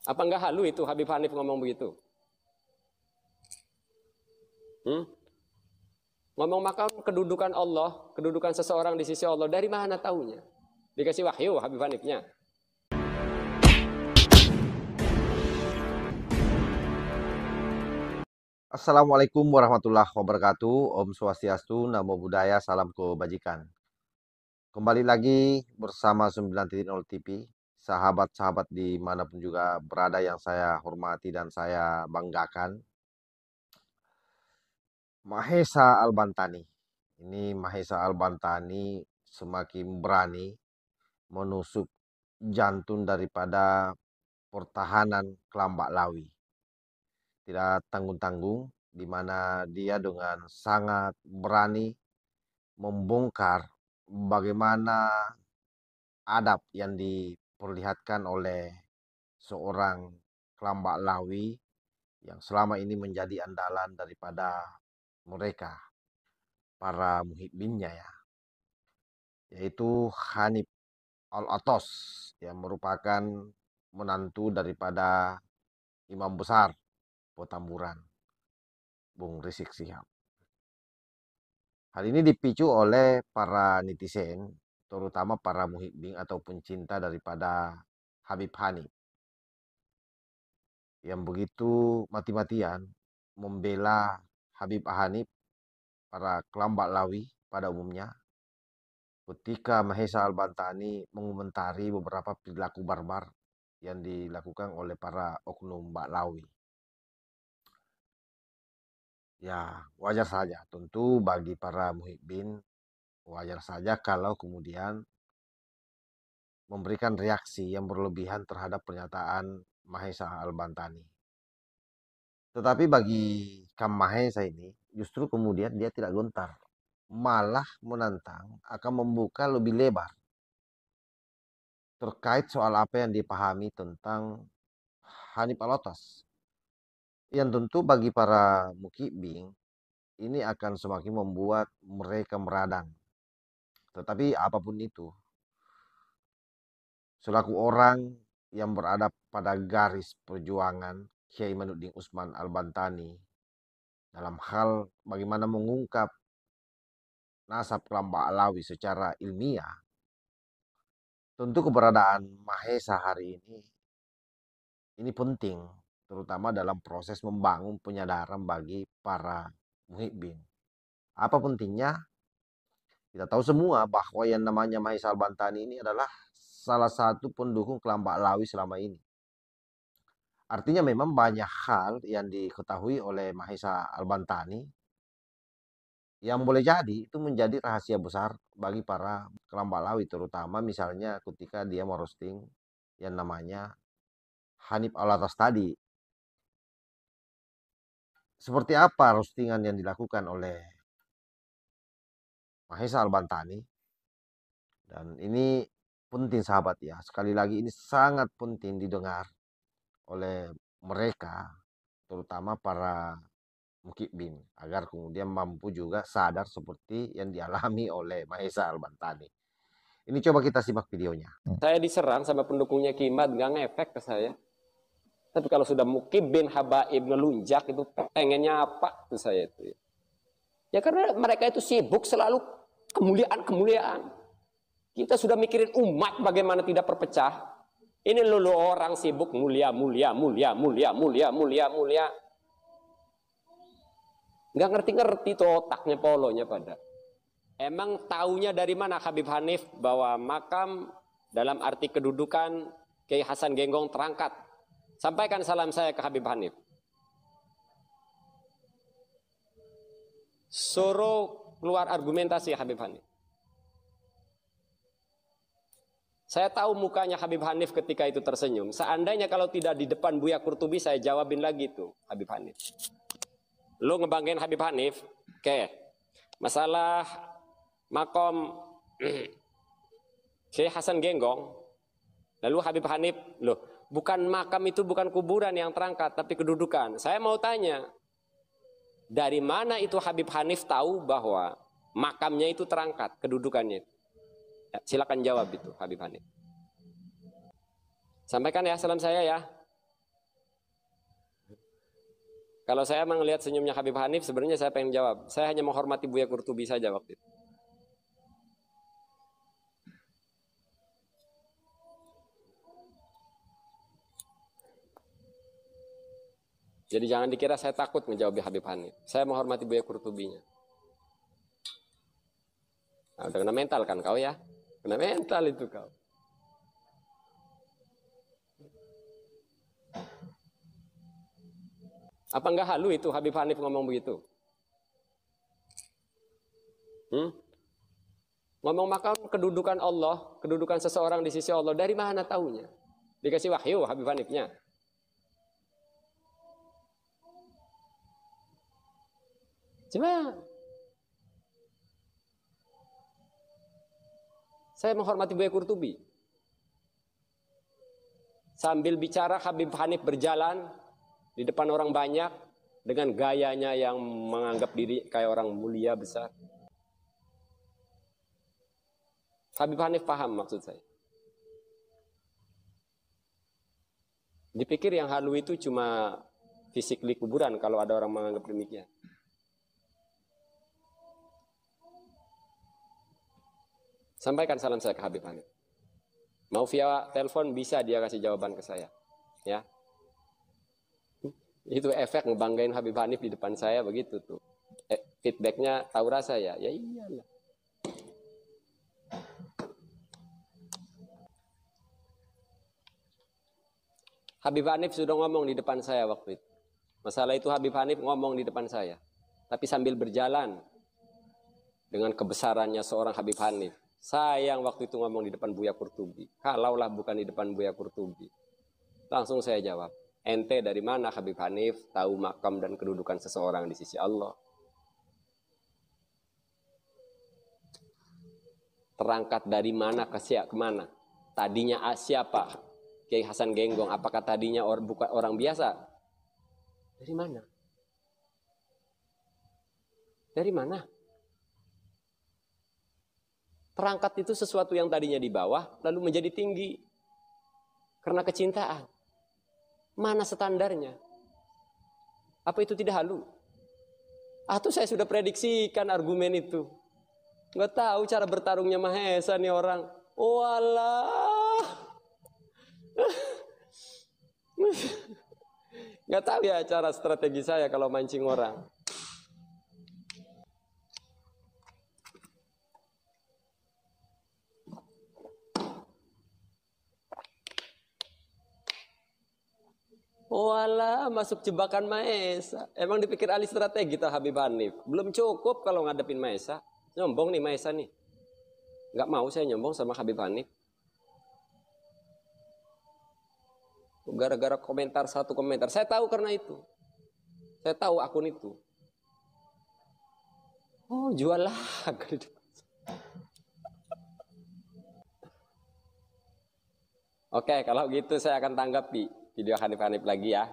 Apa enggak halu itu Habib Hanif ngomong begitu? Ngomong makam kedudukan Allah, kedudukan seseorang di sisi Allah, dari mana taunya? Dikasih wahyu Habib Hanifnya. Assalamualaikum warahmatullahi wabarakatuh. Om Swastiastu, Namo Buddhaya, salam kebajikan. Kembali lagi bersama 9.0 TV. Sahabat-sahabat dimanapun juga berada yang saya hormati dan saya banggakan. Mahesa Al-Bantani. Ini Mahesa Al-Bantani semakin berani menusuk jantung daripada pertahanan Kelambak Lawi. Tidak tanggung-tanggung, di mana dia dengan sangat berani membongkar bagaimana adab yang diperlihatkan oleh seorang Kelambak Lawi yang selama ini menjadi andalan daripada mereka, para muhibbinnya ya, yaitu Hanif Al-Atos yang merupakan menantu daripada Imam Besar Petamburan, Bung Rizik Sihab. Hal ini dipicu oleh para netizen, terutama para muhibbin atau pencinta daripada Habib Hanif, yang begitu mati-matian membela Habib Hanif, para Kelambak Lawi pada umumnya, ketika Mahesa Al-Bantani mengomentari beberapa perilaku barbar yang dilakukan oleh para oknum Mbak Lawi. Ya, wajar saja. Tentu bagi para muhibbin, wajar saja kalau kemudian memberikan reaksi yang berlebihan terhadap pernyataan Mahesa Al-Bantani. Tetapi bagi Kam Mahesa ini, justru kemudian dia tidak gentar. Malah menantang akan membuka lebih lebar terkait soal apa yang dipahami tentang Hanif Alatas. Yang tentu bagi para mukibbing, ini akan semakin membuat mereka meradang. Tetapi apapun itu, selaku orang yang berada pada garis perjuangan Kiai Manudin Usman Al-Bantani dalam hal bagaimana mengungkap nasab Kelambak Alawi secara ilmiah, tentu keberadaan Mahesa hari ini penting, terutama dalam proses membangun penyadaran bagi para muhibbin. Apa pentingnya? Kita tahu semua bahwa yang namanya Mahesa Al-Bantani ini adalah salah satu pendukung Kelambak Lawi selama ini. Artinya memang banyak hal yang diketahui oleh Mahesa Al-Bantani yang boleh jadi itu menjadi rahasia besar bagi para Kelambak Lawi, terutama misalnya ketika dia merosting yang namanya Hanif Alatas tadi. Seperti apa roastingan yang dilakukan oleh Mahesa Al-Bantani? Dan ini penting sahabat ya. Sekali lagi ini sangat penting didengar oleh mereka, terutama para mukibbin, agar kemudian mampu juga sadar seperti yang dialami oleh Mahesa Al-Bantani. Ini coba kita simak videonya. Saya diserang sama pendukungnya Kimat, nggak ngefek ke saya. Tapi kalau sudah mukibbin habaib ngelunjak itu pengennya apa tuh saya itu. Ya karena mereka itu sibuk selalu kemuliaan-kemuliaan. Kita sudah mikirin umat bagaimana tidak perpecah. Ini lulu orang sibuk mulia, mulia, mulia, mulia, mulia, mulia, mulia. Nggak ngerti-ngerti tuh otaknya polonya pada. Emang taunya dari mana Habib Hanif bahwa makam dalam arti kedudukan Kiai Hasan Genggong terangkat. Sampaikan salam saya ke Habib Hanif. Suruh keluar argumentasi Habib Hanif. Saya tahu mukanya Habib Hanif ketika itu tersenyum. Seandainya kalau tidak di depan Buya Qurtubi, saya jawabin lagi tuh Habib Hanif. Lu ngebanggain Habib Hanif, oke. Masalah makom Syekh Hasan Genggong. Lalu Habib Hanif, loh, bukan makam itu bukan kuburan yang terangkat, tapi kedudukan. Saya mau tanya, dari mana itu Habib Hanif tahu bahwa makamnya itu terangkat, kedudukannya itu? Ya, silakan jawab itu Habib Hanif. Sampaikan ya salam saya ya. Kalau saya melihat senyumnya Habib Hanif, sebenarnya saya pengen jawab. Saya hanya menghormati Buya Qurtubi saja waktu itu. Jadi jangan dikira saya takut menjawab Habib Hanif. Saya menghormati Buya Qurtubinya. Nah, udah kena mental kan kau ya? Kena mental itu kau. Apa enggak halu itu Habib Hanif ngomong begitu? Ngomong makam kedudukan Allah, kedudukan seseorang di sisi Allah, dari mana taunya? Dikasih wahyu Habib Hanifnya. Coba. Saya menghormati Buya Qurtubi. Sambil bicara Habib Hanif berjalan di depan orang banyak dengan gayanya yang menganggap diri kayak orang mulia besar. Habib Hanif paham maksud saya. Dipikir yang halu itu cuma fisik di kuburan kalau ada orang menganggap demikian. Sampaikan salam saya ke Habib Hanif. Mau via telepon bisa dia kasih jawaban ke saya. Ya. Itu efek ngebanggain Habib Hanif di depan saya begitu tuh. Feedbacknya tahu rasa ya. Ya iyalah. Habib Hanif sudah ngomong di depan saya waktu itu. Masalah itu Habib Hanif ngomong di depan saya. Tapi sambil berjalan dengan kebesarannya seorang Habib Hanif. Sayang waktu itu ngomong di depan Buya Qurtubi. Kalaulah bukan di depan Buya Qurtubi. Langsung saya jawab. Ente dari mana Habib Hanif tahu makam dan kedudukan seseorang di sisi Allah? Terangkat dari mana ke mana? Tadinya siapa? Kiai Hasan Genggong. Apakah tadinya bukan orang biasa? Dari mana? Dari mana? Terangkat itu sesuatu yang tadinya di bawah lalu menjadi tinggi karena kecintaan. Mana standarnya? Apa itu tidak halu? Atau saya sudah prediksikan argumen itu. Nggak tahu cara bertarungnya Mahesa nih orang. Walah. Nggak tahu ya cara strategi saya kalau mancing orang. Walah, masuk jebakan Mahesa. Emang dipikir ahli strategi tuh Habib Hanif. Belum cukup kalau ngadepin Mahesa. Nyombong nih Mahesa nih. Nggak mau saya nyombong sama Habib Hanif. Gara-gara komentar satu komentar. Saya tahu karena itu. Saya tahu akun itu. Oh, jual laga. Oke, kalau gitu saya akan tanggapi video Hanif lagi ya.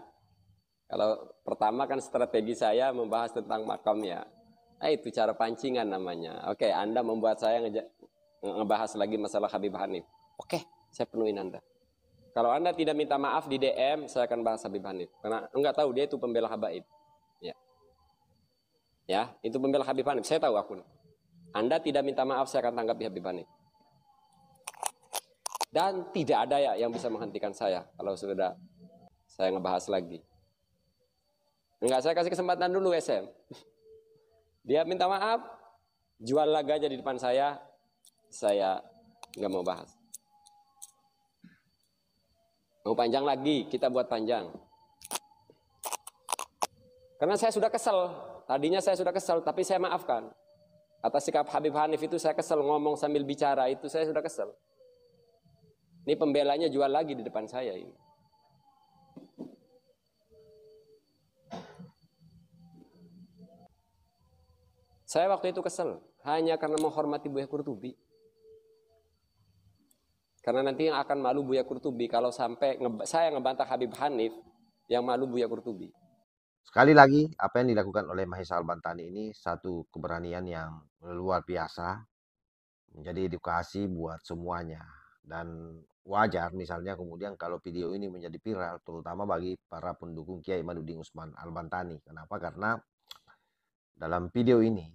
Kalau pertama kan strategi saya membahas tentang makam ya. Itu cara pancingan namanya. Oke, Anda membuat saya ngebahas lagi masalah Habib Hanif. Oke, saya penuhin Anda. Kalau Anda tidak minta maaf di DM, saya akan bahas Habib Hanif. Karena enggak tahu dia itu pembela habaib. Ya. Ya, itu pembela Habib Hanif. Saya tahu akun. Anda tidak minta maaf, saya akan tanggapi Habib Hanif. Dan tidak ada ya yang bisa menghentikan saya kalau sudah saya ngebahas lagi. Enggak, saya kasih kesempatan dulu SM. Dia minta maaf, jual laganya di depan saya nggak mau bahas. Mau panjang lagi, kita buat panjang. Karena saya sudah kesel, tadinya saya sudah kesel, tapi saya maafkan. Atas sikap Habib Hanif itu saya kesel, ngomong sambil bicara itu saya sudah kesel. Ini pembelanya jual lagi di depan saya ini. Saya waktu itu kesel, hanya karena menghormati Buya Qurtubi. Karena nanti yang akan malu Buya Qurtubi kalau sampai saya ngebantah Habib Hanif, yang malu Buya Qurtubi. Sekali lagi, apa yang dilakukan oleh Mahesa Al-Bantani ini satu keberanian yang luar biasa, menjadi edukasi buat semuanya. Dan wajar misalnya kemudian kalau video ini menjadi viral, terutama bagi para pendukung Kiai Madudin Usman Al-Bantani. Kenapa? Karena dalam video ini,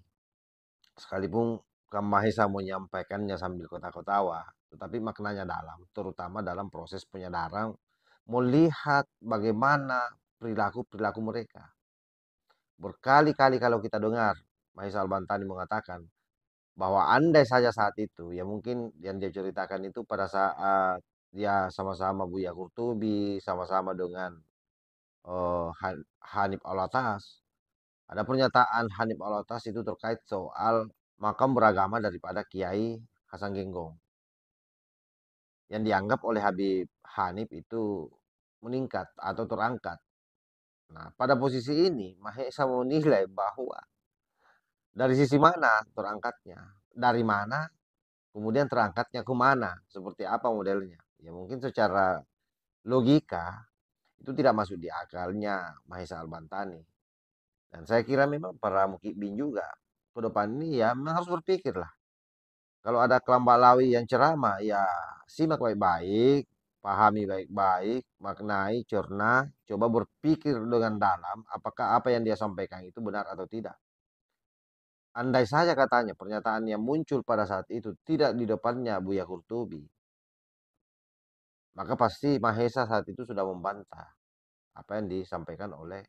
sekalipun Kang Mahesa menyampaikannya sambil kota-kotawa, tetapi maknanya dalam, terutama dalam proses penyadaran, melihat bagaimana perilaku-perilaku mereka. Berkali-kali kalau kita dengar Mahesa Al-Bantani mengatakan bahwa andai saja saat itu, ya mungkin yang dia ceritakan itu pada saat dia sama-sama Buya Kurtubi, sama-sama dengan Hanif Alatas. Ada pernyataan Hanif Alatas itu terkait soal makam beragama daripada Kiai Hasan Genggong. Yang dianggap oleh Habib Hanif itu meningkat atau terangkat. Nah, pada posisi ini, Mahesa menilai bahwa dari sisi mana terangkatnya, dari mana kemudian terangkatnya ke mana, seperti apa modelnya. Ya mungkin secara logika itu tidak masuk di akalnya Mahesa Al-Bantani. Dan saya kira memang para mukibin juga ke depan ini ya memang harus berpikir lah. Kalau ada kelompok lawi yang ceramah ya simak baik-baik, pahami baik-baik, maknai, cerna, coba berpikir dengan dalam apakah apa yang dia sampaikan itu benar atau tidak. Andai saja katanya pernyataan yang muncul pada saat itu tidak di depannya Buya Kurtubi, maka pasti Mahesa saat itu sudah membantah apa yang disampaikan oleh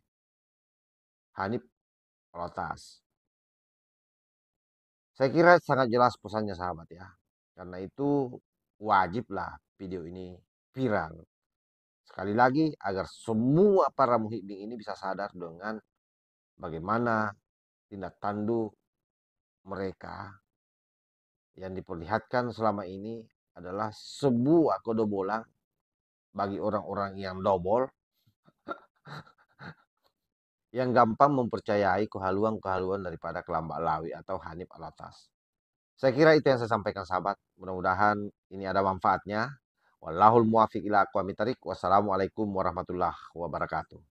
Hanif Alatas. Saya kira sangat jelas pesannya sahabat ya. Karena itu wajiblah video ini viral. Sekali lagi agar semua para muhibbing ini bisa sadar dengan bagaimana tindak tanduk mereka yang diperlihatkan selama ini adalah sebuah kebodohan bagi orang-orang yang dobol, yang gampang mempercayai kehaluan-kehaluan daripada Kelambak Lawi atau Hanif Alatas. Saya kira itu yang saya sampaikan sahabat. Mudah-mudahan ini ada manfaatnya. Wallahul muwafiq ila aqwamit thariq. Wassalamualaikum warahmatullahi wabarakatuh.